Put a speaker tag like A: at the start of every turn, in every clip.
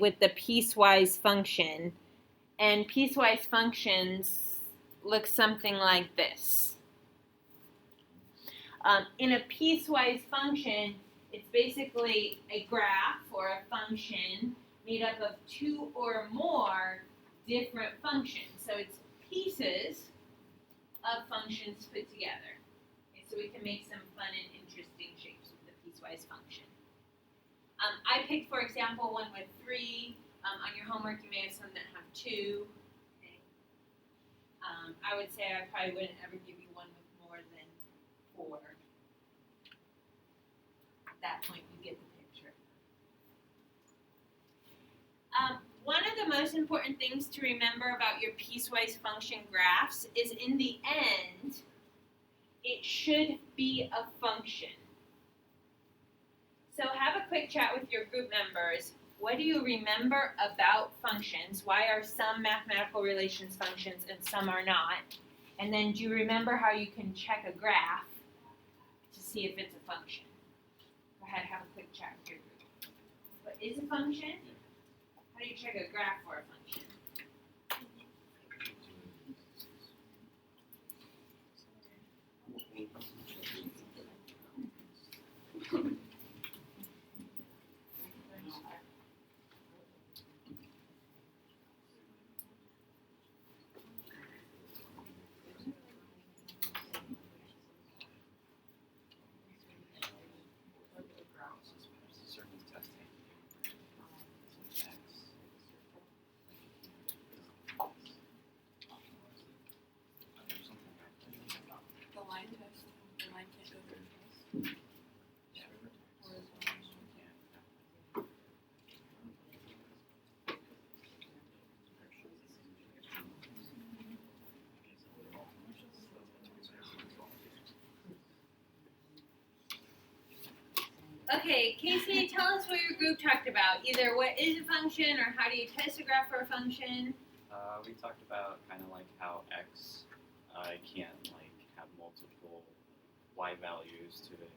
A: with the piecewise function. And piecewise functions look something like this. In a piecewise function, it's basically a graph or a function made up of two or more different functions. So it's pieces of functions put together. Okay, so we can make some fun and interesting shapes with the piecewise function. I picked, for example, one with 3. On your homework, you may have some that have 2. Okay. I would say I probably wouldn't ever give you one with more than 4. At that point, you get the picture. One of the most important things to remember about your piecewise function graphs is in the end, it should be a function. So have a quick chat with your group members. What do you remember about functions? Why are some mathematical relations functions and some are not? And then do you remember how you can check a graph to see if it's a function? Go ahead, have a quick chat with your group. What is a function? How do you check a graph for a function? Okay, Casey, tell us what your group talked about. Either what is a function or how do you test a graph for a function?
B: We talked about kind of like how x can like have multiple y values to it.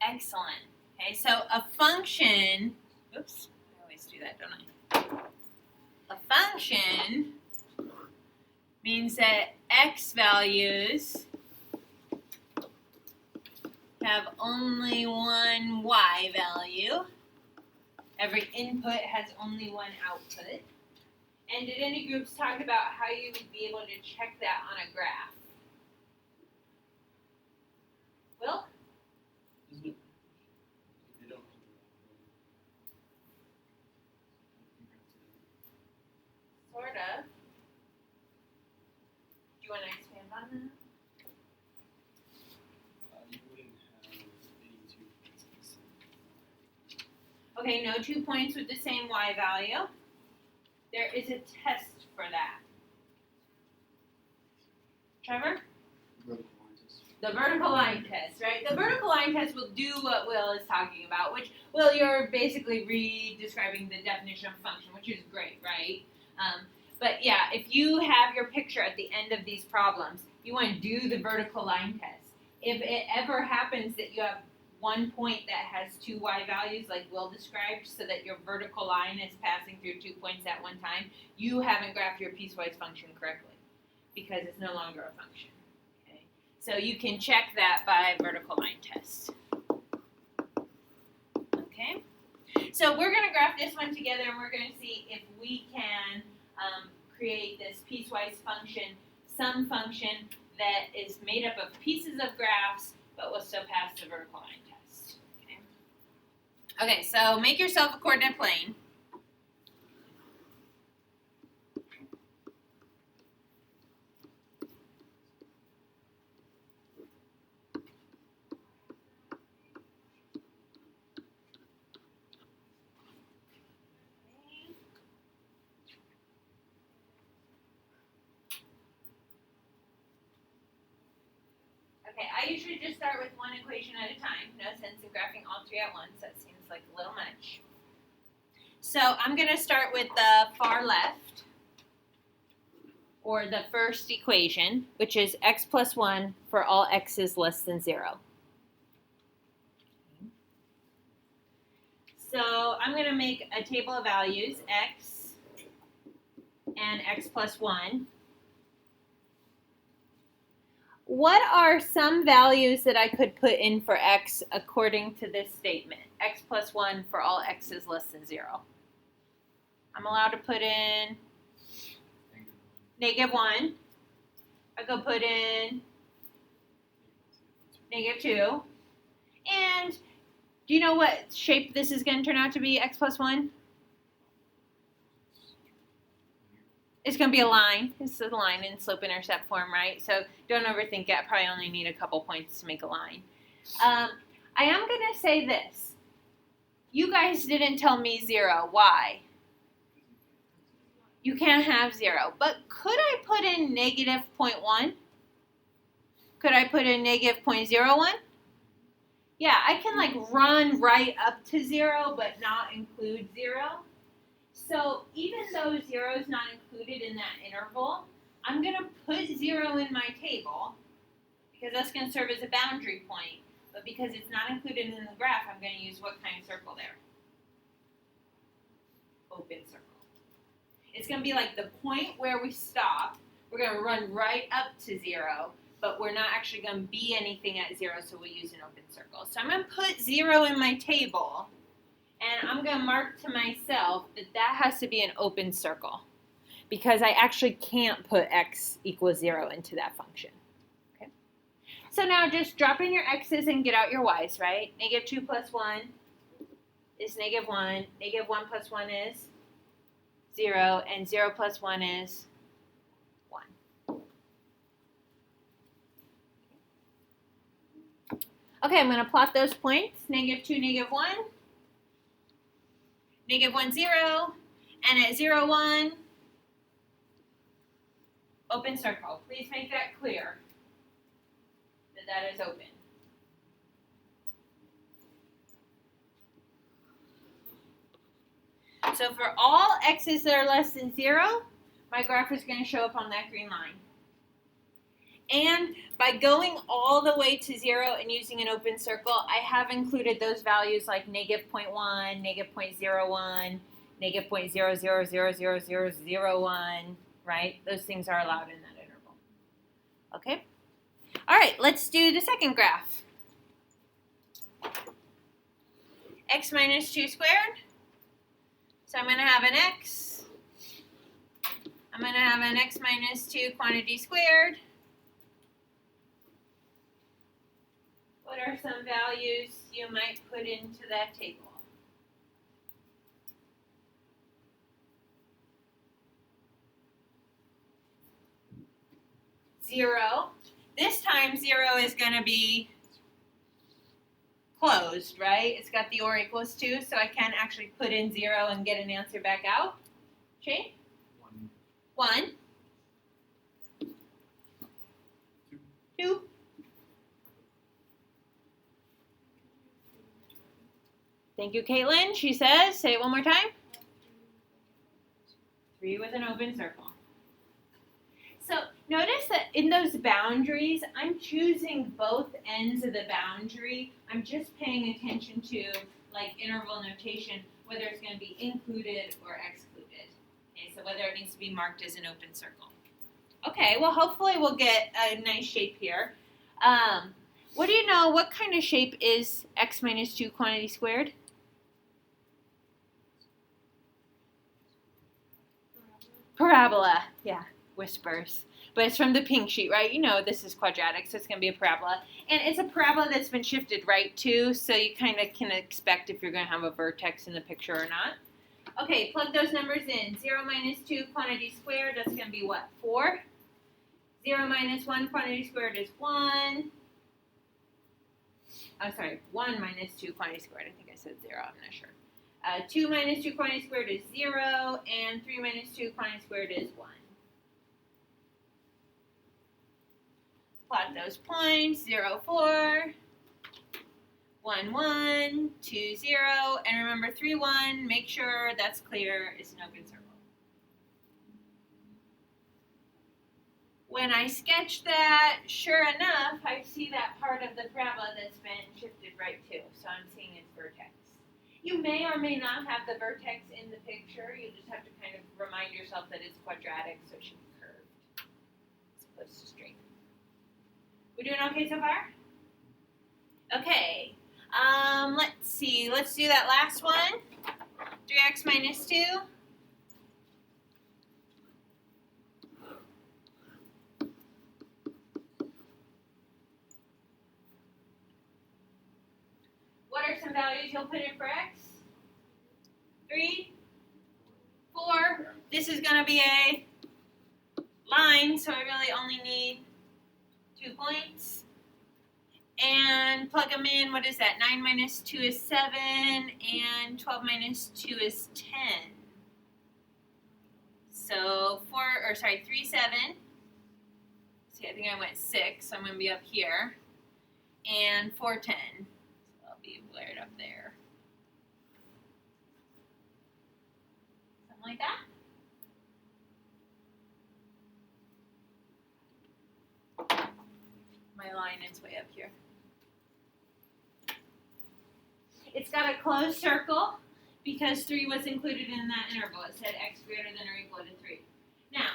A: Excellent. Okay, so a function, oops, I always do that, don't I? A function means that x values have only one y value. Every input has only one output. And did any groups talk about how you would be able to check that on a graph? Will? Sort of. Do you want to expand on that?
C: You wouldn't have any 2 points of the same.
A: Okay, no 2 points with the same y value. There is a test for that. Trevor?
C: Vertical line test.
A: The vertical line test, right? The vertical line test will do what Will is talking about, which, Will, you're basically re-describing the definition of function, which is great, right? But yeah, if you have your picture at the end of these problems, you want to do the vertical line test. If it ever happens that you have one point that has 2 y values, like Will described, so that your vertical line is passing through 2 points at one time, you haven't graphed your piecewise function correctly because it's no longer a function. Okay? So you can check that by vertical line test. Okay? So we're going to graph this one together and we're going to see if we can create this piecewise function, some function that is made up of pieces of graphs but will still pass the vertical line test. Okay, so make yourself a coordinate plane. Okay, I usually just start with one equation at a time. No sense in graphing all 3 at once. That seems like a little much. So I'm going to start with the far left, or the first equation, which is x plus 1 for all x's less than 0. So I'm going to make a table of values, x and x plus 1. What are some values that I could put in for x according to this statement? X plus 1 for all x is less than 0. I'm allowed to put in -1. I could put in -2. And do you know what shape this is going to turn out to be, x plus 1? It's going to be a line. It's a line in slope-intercept form, right? So don't overthink it. I probably only need a couple points to make a line. I am going to say this. You guys didn't tell me 0. Why? You can't have 0. But could I put in -0.1? Could I put in -0.01? Yeah, I can like run right up to 0, but not include 0. So even though 0 is not included in that interval, I'm going to put 0 in my table because that's going to serve as a boundary point. But because it's not included in the graph, I'm going to use what kind of circle there? Open circle. It's going to be like the point where we stop. We're going to run right up to 0, but we're not actually going to be anything at 0, so we'll use an open circle. So I'm going to put 0 in my table, and I'm going to mark to myself that that has to be an open circle because I actually can't put x equals 0 into that function. Okay. So now just drop in your x's and get out your y's, right? -2 plus 1 is -1. -1 plus 1 is 0, and 0 plus 1 is 1. Okay, I'm going to plot those points, -2, -1, -1, 0, and at 0, 1, open circle. Please make that clear that that is open. So for all x's that are less than 0, my graph is going to show up on that green line. And by going all the way to 0 and using an open circle, I have included those values like -0.1, -0.01, -0.00000001, right? Those things are allowed in that interval. Okay? All right, let's do the second graph. X minus 2 squared. So I'm going to have an x. I'm going to have an x minus 2 quantity squared. What are some values you might put into that table? Zero. This time 0 is going to be closed, right? It's got the or equals to, so I can actually put in 0 and get an answer back out. Shane? 1. 2. Thank you, Caitlin. She says, say it one more time. 3 with an open circle. So notice that in those boundaries, I'm choosing both ends of the boundary. I'm just paying attention to, like, interval notation, whether it's going to be included or excluded. Okay, so whether it needs to be marked as an open circle. Okay, well, hopefully we'll get a nice shape here. What do you know? What kind of shape is x minus 2 quantity squared? Parabola. Yeah, whispers. But it's from the pink sheet, right? You know this is quadratic, so it's going to be a parabola. And it's a parabola that's been shifted right too, so you kind of can expect if you're going to have a vertex in the picture or not. Okay, plug those numbers in. 0 minus 2 quantity squared, that's going to be what? 4. 0 minus 1 quantity squared is 1. Oh, sorry, 1 minus 2 quantity squared. I think I said 0, I'm not sure. 2 minus 2 quantity squared is 0, and 3 minus 2 quantity squared is 1. Plot those points, 0, 4, 1, 1, 2, 0, and remember 3, 1, make sure that's clear, it's an open circle. When I sketch that, sure enough, I see that part of the parabola that's been shifted right too, so I'm seeing its vertex. You may or may not have the vertex in the picture. You just have to kind of remind yourself that it's quadratic, so it should be curved as opposed to straight. We doing okay so far? Okay. Let's see. Let's do that last one. 3x minus 2. What are some values you'll put in for x? 3, 4. This is going to be a line, so I really only need 2 points. And plug them in. What is that? 9 minus 2 is 7, and 12 minus 2 is 10. So 3, 7. See, I think I went 6, so I'm going to be up here. And 4, 10. So I'll be blared up there. Something like that. My line is way up here. It's got a closed circle because 3 was included in that interval. It said x greater than or equal to 3. Now,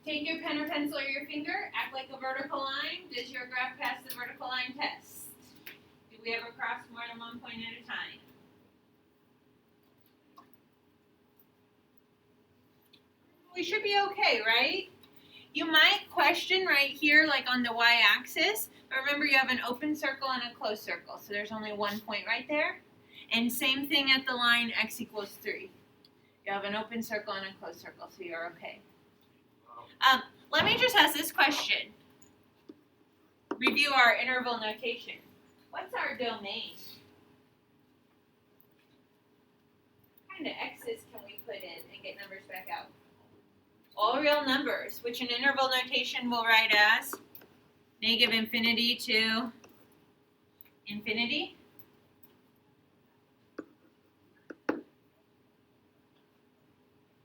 A: take your pen or pencil or your finger, act like a vertical line. Does your graph pass the vertical line test? Do we ever cross more than one point at a time? We should be okay, right? You might question right here, like on the y-axis, but remember you have an open circle and a closed circle, so there's only 1 point right there. And same thing at the line x equals 3. You have an open circle and a closed circle, so you're okay. Let me just ask this question. Review our interval notation. What's our domain? What kind of x's can we put in and get numbers back out? All real numbers, which in interval notation we'll write as negative infinity to infinity.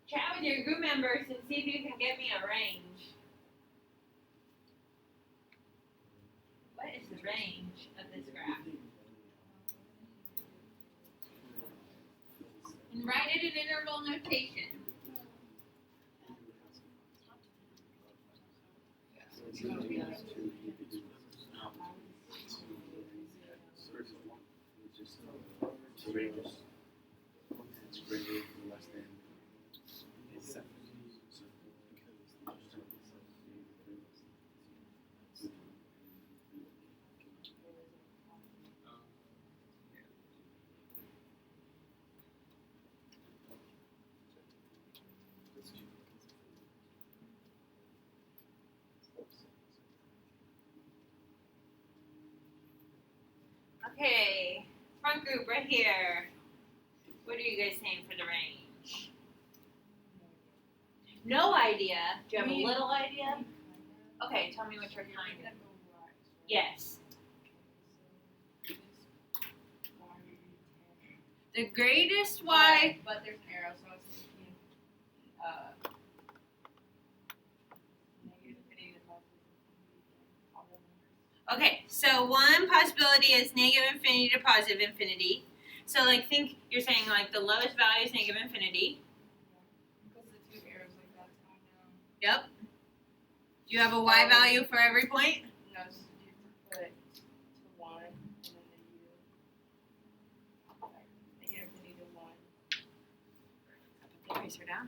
A: Chat with your group members and see if you can get me a range. What is the range of this graph? And write it in interval notation. Okay, front group right here. What are you guys saying for the range? No idea. Do you have a little idea? Okay, tell me what you're kind of. Yes. The greatest y.
D: But there's an arrow, so I was thinking negative infinity to positive infinity. All the numbers.
A: Okay, so one possibility is negative infinity to positive infinity. So like think you're saying like the lowest value is negative infinity.
D: Because the 2 arrows like that, it's going down.
A: Yep. Do you have a y value for every point?
D: No, so you have to put to 1 and then the u. Negative infinity to 1.
A: Put the eraser down.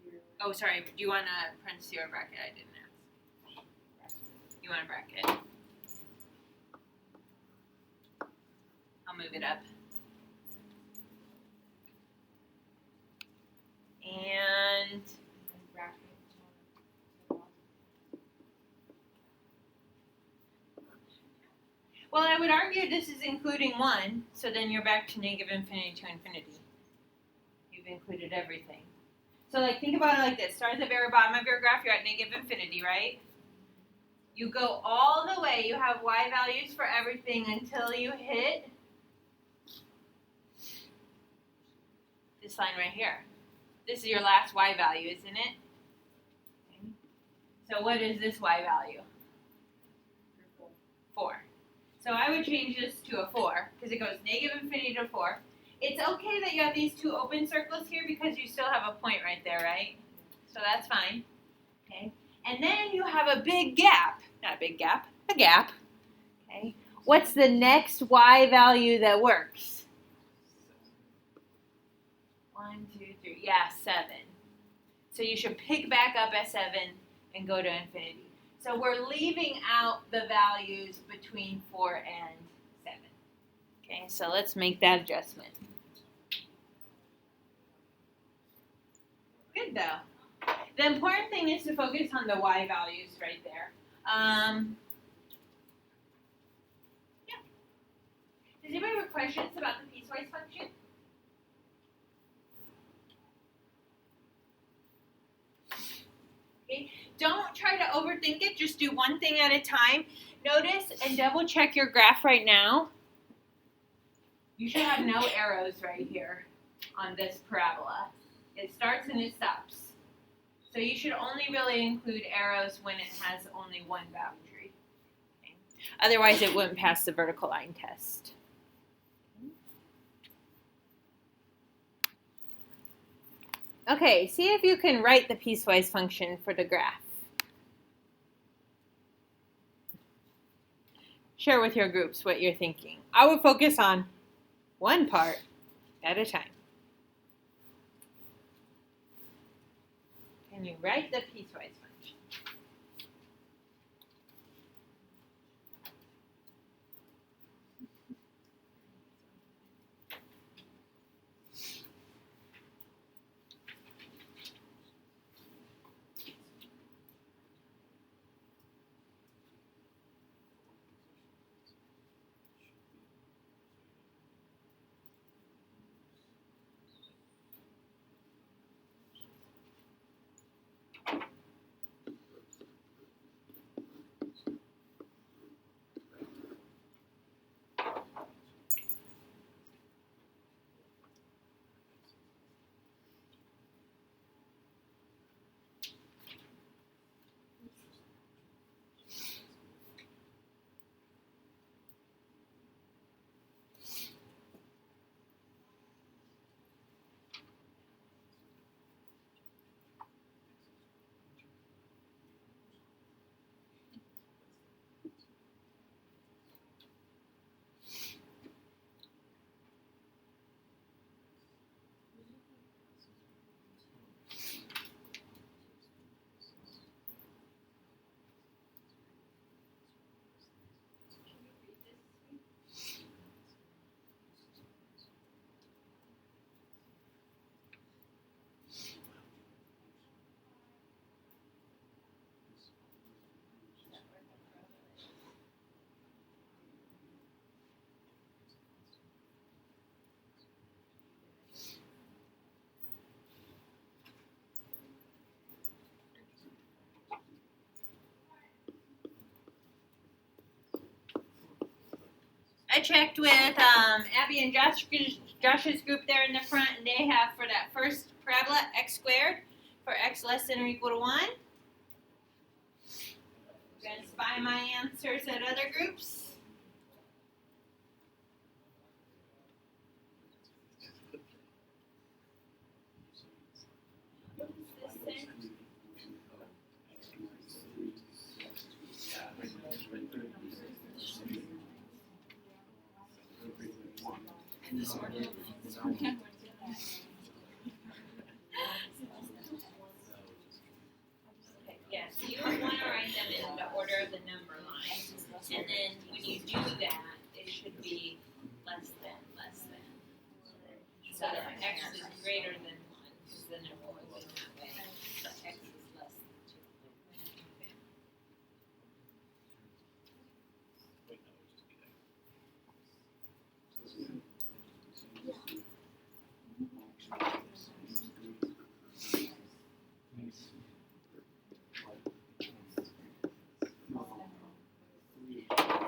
D: And then u.
A: Oh, sorry. Do you want a parenthesis or a bracket? I didn't ask. You want a bracket? I'll move it up. And
D: And then bracket to 1.
A: well, I would argue this is including 1, so then you're back to negative infinity to infinity. You've included everything. So like think about it like this. Start at the very bottom of your graph, you're at negative infinity, right? You go all the way, you have y values for everything until you hit this line right here. This is your last y value, isn't it? So what is this y value? 4. So I would change this to a 4 because it goes negative infinity to 4. It's okay that you have these two open circles here because you still have a point right there, right? So that's fine. Okay. And then you have a big gap. Not a big gap, a gap. Okay. What's the next y value that works? 1, 2, 3. Yeah, 7. So you should pick back up at 7 and go to infinity. So we're leaving out the values between 4 and 7. Okay, so let's make that adjustment. Good though. The important thing is to focus on the y values right there. Yeah. Does anybody have questions about the piecewise function? Okay. Don't try to overthink it. Just do one thing at a time. Notice and double check your graph right now. You should have no arrows right here on this parabola. It starts and it stops. So you should only really include arrows when it has only one boundary. Okay. Otherwise, it wouldn't pass the vertical line test. Okay, see if you can write the piecewise function for the graph. Share with your groups what you're thinking. I would focus on one part at a time. Can you write the piecewise function? I checked with Abby and Josh's group there in the front, and they have for that first parabola x squared for x less than or equal to 1. I'm going to spy my answers at other groups. Yeah, so you want to write them in the order of the number line. And then when you do that, it should be less than. So that x is greater than 1, because then it will go that way. So x is less than 2.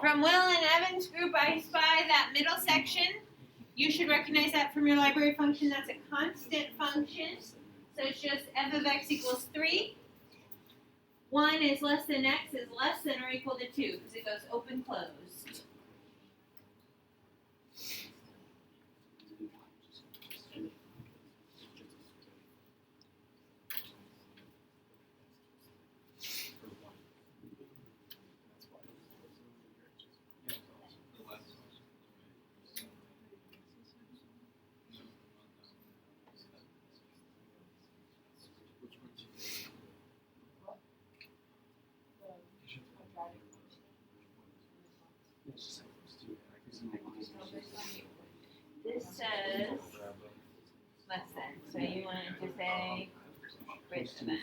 A: From Will and Evan's group, I spy that middle section. You should recognize that from your library function. That's a constant function. So it's just f of x equals 3. 1 is less than x is less than or equal to 2 because it goes open, closed. This says less than. So you want it to say greater than.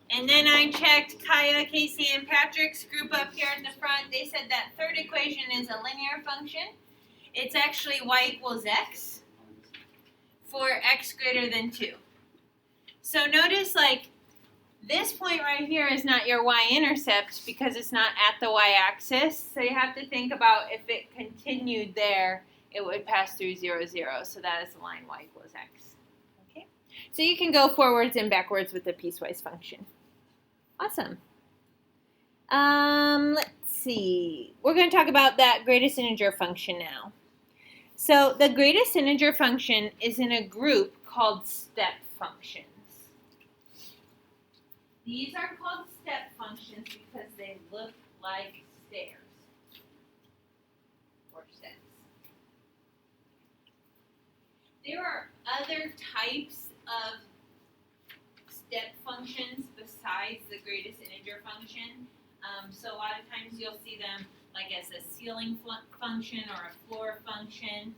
A: And then I checked Kaya, Casey, and Patrick's group up here at the front. They said that third equation is a linear function. It's actually y equals x for x greater than 2. So notice, like, this point right here is not your y-intercept because it's not at the y-axis. So you have to think about if it continued there, it would pass through 0, 0. So that is the line y equals x. Okay? So you can go forwards and backwards with the piecewise function. Awesome. Let's see. We're going to talk about that greatest integer function now. So the greatest integer function is in a group called step functions. These are called step functions because they look like stairs or steps. There are other types of step functions besides the greatest integer function. So a lot of times you'll see them like as a ceiling function or a floor function.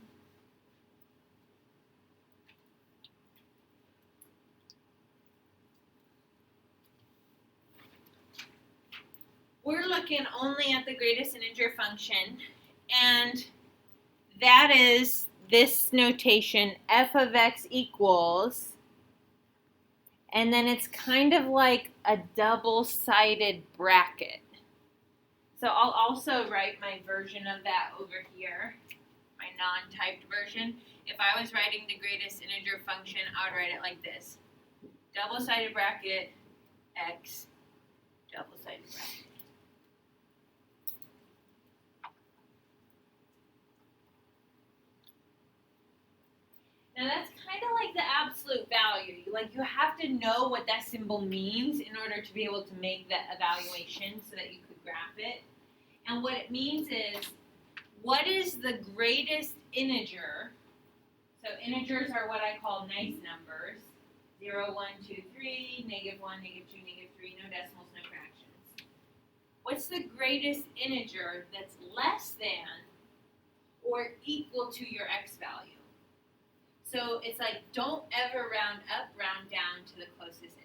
A: We're looking only at the greatest integer function, and that is this notation, f of x equals, and then it's kind of like a double-sided bracket. So I'll also write my version of that over here, my non-typed version. If I was writing the greatest integer function, I would write it like this. Double-sided bracket, x, double-sided bracket. Now that's kind of like the absolute value. You have to know what that symbol means in order to be able to make that evaluation so that you could graph it. And what it means is, what is the greatest integer? So integers are what I call nice numbers. 0, 1, 2, 3, negative 1, negative 2, negative 3, no decimals, no fractions. What's the greatest integer that's less than or equal to your x value? So it's like, don't ever round up, round down to the closest integer.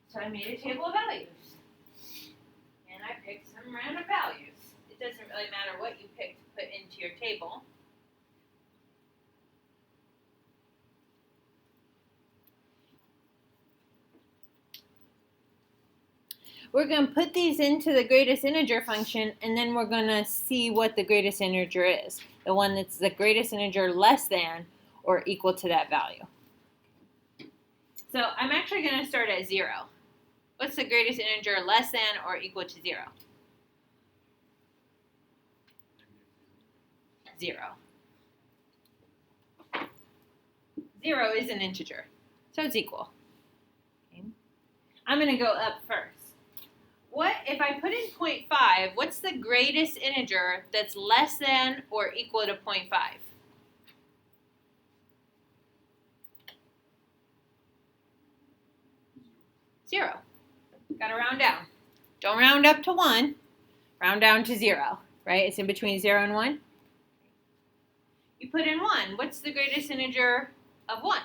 A: So I made a table of values. And I picked some random values. It doesn't really matter what you pick to put into your table. We're going to put these into the greatest integer function, and then we're going to see what the greatest integer is. The one that's the greatest integer less than or equal to that value. So I'm actually going to start at 0. What's the greatest integer less than or equal to 0? 0. 0 is an integer, so it's equal. Okay. I'm going to go up first. What if I put in 0.5, what's the greatest integer that's less than or equal to 0.5? 0. Got to round down. Don't round up to 1. Round down to 0, right? It's in between 0 and 1. You put in 1. What's the greatest integer of 1?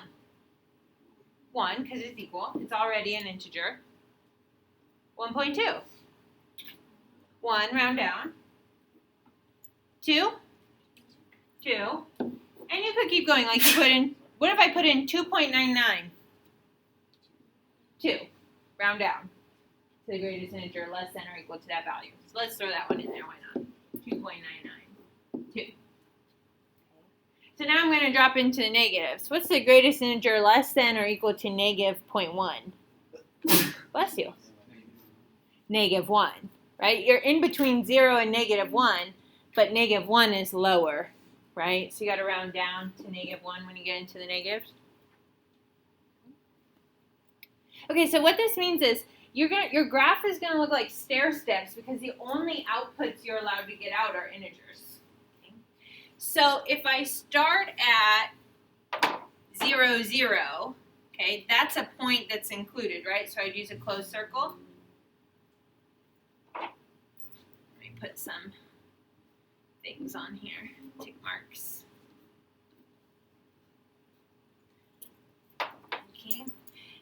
A: 1, because it's equal. It's already an integer. 1.2. 1, round down. 2. 2. And you could keep going. Like you put in, what if I put in 2.99? 2. Round down to the greatest integer less than or equal to that value. So let's throw that one in there. Why not? 2.99. 2. So now I'm going to drop into the negatives. What's the greatest integer less than or equal to negative 0.1? Bless you. Negative 1, right? You're in between 0 and negative 1, but negative 1 is lower, right? So you got to round down to negative 1 when you get into the negatives. Okay, so what this means is your graph is gonna look like stair steps because the only outputs you're allowed to get out are integers. Okay? So if I start at 0, 0, okay, that's a point that's included, right? So I'd use a closed circle. Let me put some things on here, tick marks. Okay.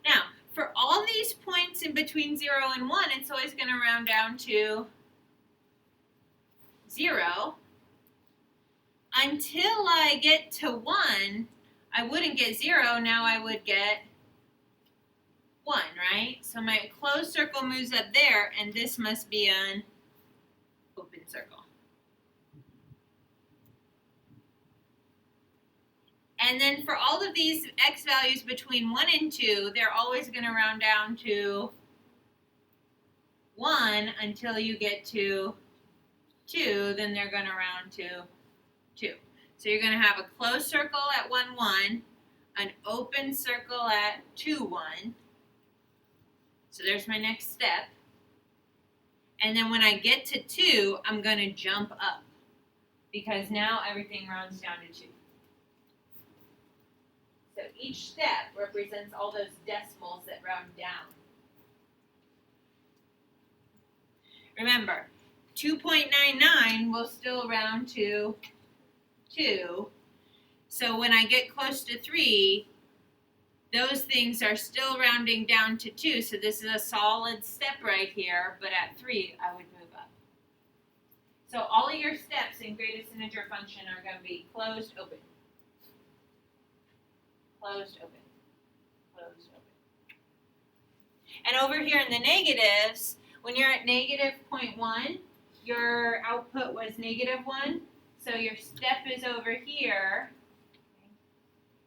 A: Now, for all these points in between 0 and 1, it's always going to round down to 0. Until I get to 1, I wouldn't get 0. Now I would get 1, right? So my closed circle moves up there, and this must be an open circle. And then for all of these x values between 1 and 2, they're always going to round down to 1 until you get to 2. Then they're going to round to 2. So you're going to have a closed circle at 1, 1, an open circle at 2, 1. So there's my next step. And then when I get to 2, I'm going to jump up because now everything rounds down to 2. So each step represents all those decimals that round down. Remember, 2.99 will still round to 2. So when I get close to 3, those things are still rounding down to 2. So this is a solid step right here, but at 3, I would move up. So all of your steps in greatest integer function are going to be closed, open. Closed, open, closed, open. And over here in the negatives, when you're at negative 0.1, your output was negative 1. So your step is over here.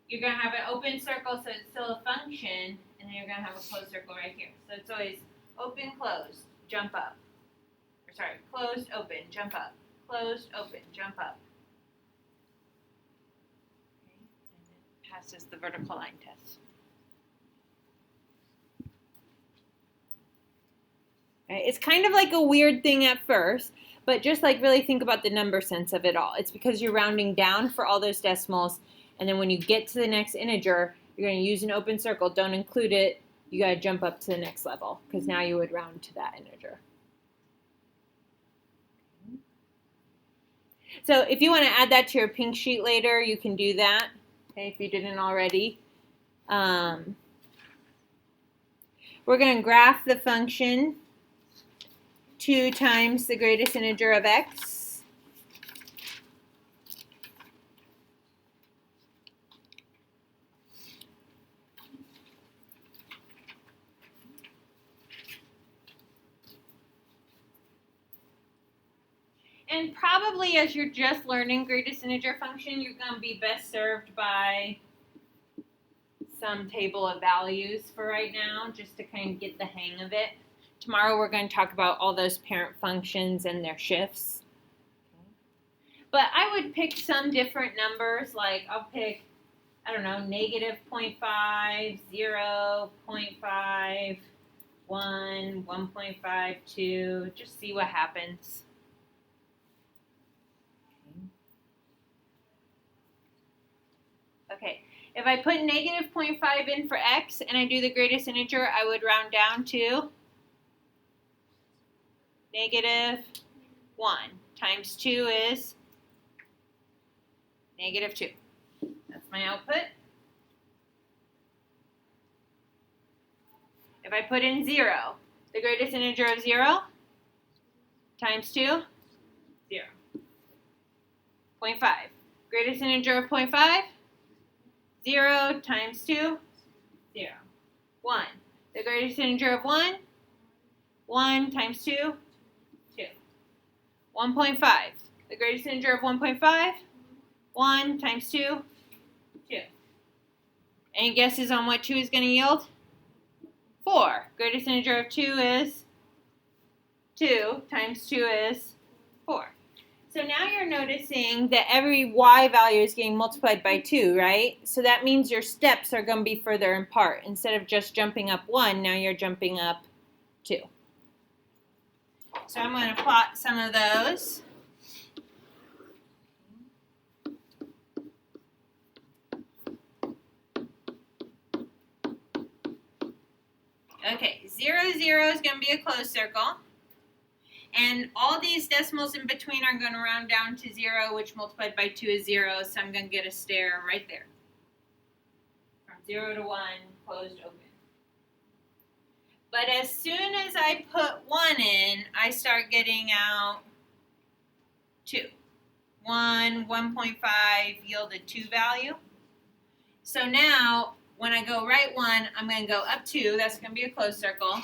A: You're going to have an open circle, so it's still a function, and then you're going to have a closed circle right here. So it's always open, closed, jump up. Or sorry, closed, open, jump up. Closed, open, jump up. Passes the vertical line test. Right? It's kind of like a weird thing at first, but just like really think about the number sense of it all. It's because you're rounding down for all those decimals, and then when you get to the next integer, you're going to use an open circle. Don't include it. You got to jump up to the next level because now you would round to that integer. So if you want to add that to your pink sheet later, you can do that. Okay, if you didn't already. We're going to graph the function 2 times the greatest integer of x. And probably as you're just learning greatest integer function, you're going to be best served by some table of values for right now, just to kind of get the hang of it. Tomorrow we're going to talk about all those parent functions and their shifts. But I would pick some different numbers, like I'll pick, I don't know, negative 0.5, 0, 0.5, 1, 1.52, just see what happens. Okay, if I put negative 0.5 in for x and I do the greatest integer, I would round down to negative 1 times 2 is negative 2. That's my output. If I put in 0, the greatest integer of 0 times 2, 0. 0.5. Greatest integer of 0.5, 0 times 2, 0. 1. The greatest integer of 1, 1 times 2, 2. 1.5. The greatest integer of 1.5, 1 times 2, 2. Any guesses on what 2 is going to yield? 4. Greatest integer of 2 is 2 times 2 is 4. So now you're noticing that every y value is getting multiplied by 2, right? So that means your steps are going to be further apart. Instead of just jumping up 1, now you're jumping up 2. So I'm going to plot some of those. Okay, 0, 0 is going to be a closed circle. And all these decimals in between are going to round down to 0, which multiplied by 2 is 0. So I'm going to get a stair right there. From 0 to 1, closed, open. But as soon as I put 1 in, I start getting out 2. 1, 1.5 yielded 2 value. So now, when I go right 1, I'm going to go up 2. That's going to be a closed circle. I'm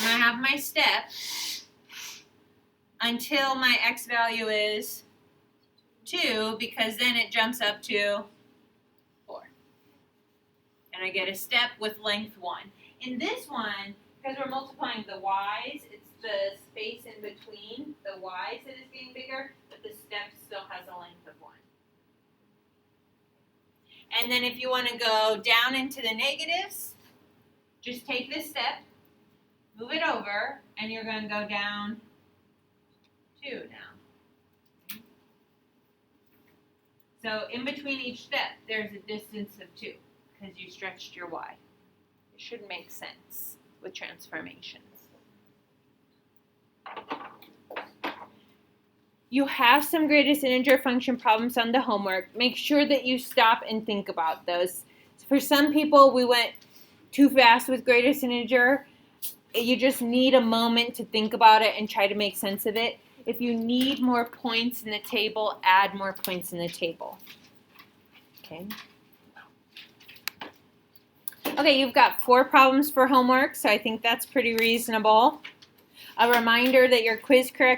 A: going to have my step until my x value is 2, because then it jumps up to 4. And I get a step with length 1. In this one, because we're multiplying the y's, it's the space in between the y's that is getting bigger, but the step still has a length of 1. And then if you want to go down into the negatives, just take this step, move it over, and you're going to go down 2 now. So in between each step, there's a distance of 2 because you stretched your y. It should make sense with transformations. You have some greatest integer function problems on the homework. Make sure that you stop and think about those. For some people, we went too fast with greatest integer. You just need a moment to think about it and try to make sense of it. If you need more points in the table, add more points in the table. Okay. Okay, you've got 4 problems for homework, so I think that's pretty reasonable. A reminder that your quiz correction